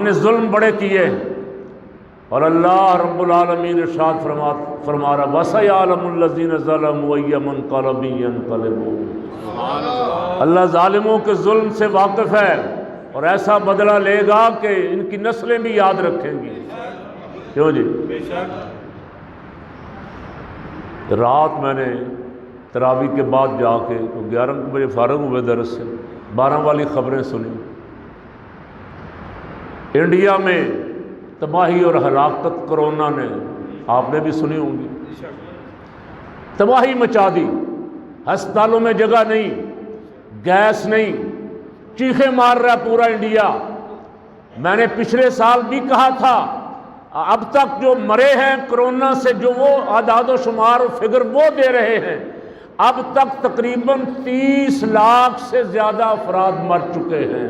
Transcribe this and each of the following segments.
نے ظلم بڑے کیے، اور اللہ رب العالمین ارشاد فرما رہا وَسَيَعْلَمُ الَّذِينَ ظَلَمُوا أَيَّ مُنقَلَبٍ يَنقَلِبُونَ۔ اللہ ظالموں کے ظلم سے واقف ہے اور ایسا بدلہ لے گا کہ ان کی نسلیں بھی یاد رکھیں گی۔ کیوں جی؟ رات میں نے تراویح کے بعد جا کے 11 بجے فارغ ہوئے درس سے 12 والی خبریں سنی۔ انڈیا میں تباہی اور ہلاکت کرونا نے، آپ نے بھی سنی ہوں گی، تباہی مچا دی۔ ہسپتالوں میں جگہ نہیں، گیس نہیں، چیخیں مار رہا ہے پورا انڈیا۔ میں نے پچھلے سال بھی کہا تھا اب تک جو مرے ہیں کرونا سے، جو وہ اعداد و شمار و فگر وہ دے رہے ہیں، اب تک تقریباً 30 لاکھ سے زیادہ افراد مر چکے ہیں۔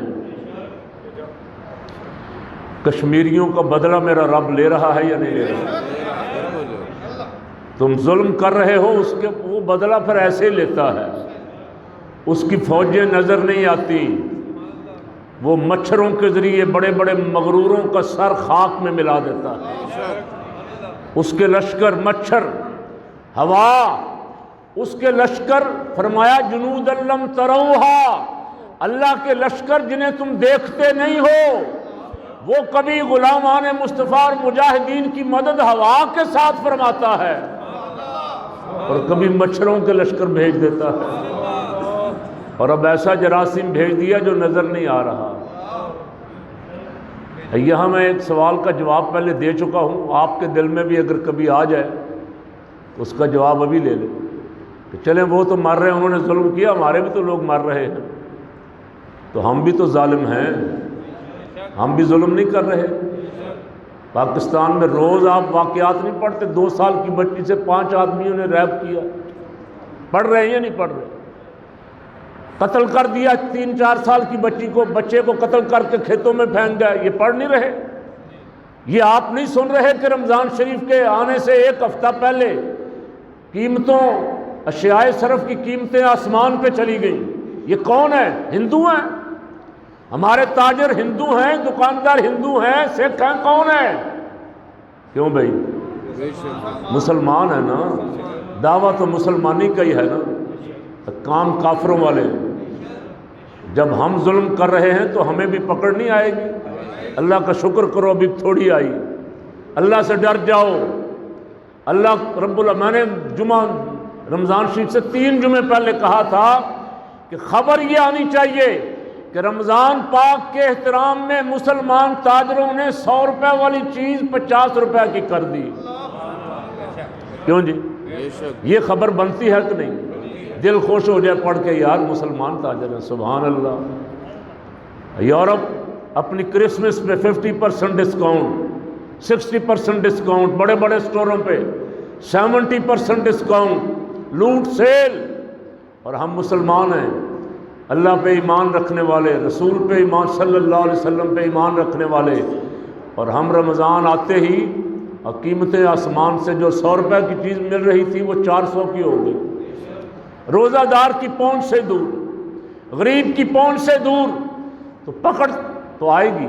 کشمیریوں کا بدلہ میرا رب لے رہا ہے یا نہیں لے رہا؟ تم ظلم کر رہے ہو، اس کے وہ بدلہ پھر ایسے ہی لیتا ہے۔ اس کی فوجیں نظر نہیں آتی، وہ مچھروں کے ذریعے بڑے بڑے مغروروں کا سر خاک میں ملا دیتا ہے۔ اس کے لشکر مچھر، ہوا، اس کے لشکر، فرمایا جنود لم تروہا، اللہ کے لشکر جنہیں تم دیکھتے نہیں ہو، وہ کبھی غلامان مصطفیٰ اور مجاہدین کی مدد ہوا کے ساتھ فرماتا ہے اور کبھی مچھروں کے لشکر بھیج دیتا ہے، اور اب ایسا جراثیم بھیج دیا جو نظر نہیں آ رہا۔ یہاں میں ایک سوال کا جواب پہلے دے چکا ہوں، آپ کے دل میں بھی اگر کبھی آ جائے تو اس کا جواب ابھی لے لیں کہ چلیں وہ تو مر رہے ہیں، انہوں نے ظلم کیا، ہمارے بھی تو لوگ مر رہے ہیں، تو ہم بھی تو ظالم ہیں، ہم بھی ظلم نہیں کر رہے؟ پاکستان میں روز آپ واقعات نہیں پڑھتے؟ 2 سال کی بچی سے 5 آدمیوں نے ریپ کیا، پڑھ رہے ہیں یا نہیں پڑھ رہے؟ قتل کر دیا 3-4 سال کی بچے کو قتل کر کے کھیتوں میں پھینک دیا، یہ پڑھ نہیں رہے؟ یہ آپ نہیں سن رہے کہ رمضان شریف کے آنے سے 1 ہفتہ پہلے اشیاء صرف کی قیمتیں آسمان پہ چلی گئیں؟ یہ کون ہے؟ ہندو ہیں، ہمارے تاجر ہندو ہیں، دکاندار ہندو ہیں، سکھ ہیں، کون ہے؟ کیوں بھائی؟ مسلمان ہے نا، دعویٰ تو مسلمانی کا ہی ہے نا، کام کافروں والے۔ جب ہم ظلم کر رہے ہیں تو ہمیں بھی پکڑ نہیں آئے گی؟ اللہ کا شکر کرو ابھی تھوڑی آئی۔ اللہ سے ڈر جاؤ۔ اللہ رب میں نے رمضان شریف سے 3 جمعے پہلے کہا تھا کہ خبر یہ آنی چاہیے کہ رمضان پاک کے احترام میں مسلمان تاجروں نے 100 روپے والی چیز 50 روپے کی کر دی۔ کیوں جی؟ یہ خبر بنتی ہے کہ نہیں؟ دل خوش ہو جائے پڑھ کے، یار مسلمان تاجر ہیں، سبحان اللہ۔ یورپ اپنی کرسمس پہ 50% ڈسکاؤنٹ، 60% ڈسکاؤنٹ، بڑے بڑے سٹوروں پہ 70% ڈسکاؤنٹ، لوٹ سیل، اور ہم مسلمان ہیں، اللہ پہ ایمان رکھنے والے، رسول پہ ایمان صلی اللہ علیہ وسلم پہ ایمان رکھنے والے، اور ہم رمضان آتے ہی قیمتیں آسمان سے جو 100 روپے کی چیز مل رہی تھی وہ 400 کی ہو گئی۔ روزہ دار کی پہنچ سے دور، غریب کی پہنچ سے دور، تو پکڑ تو آئے گی۔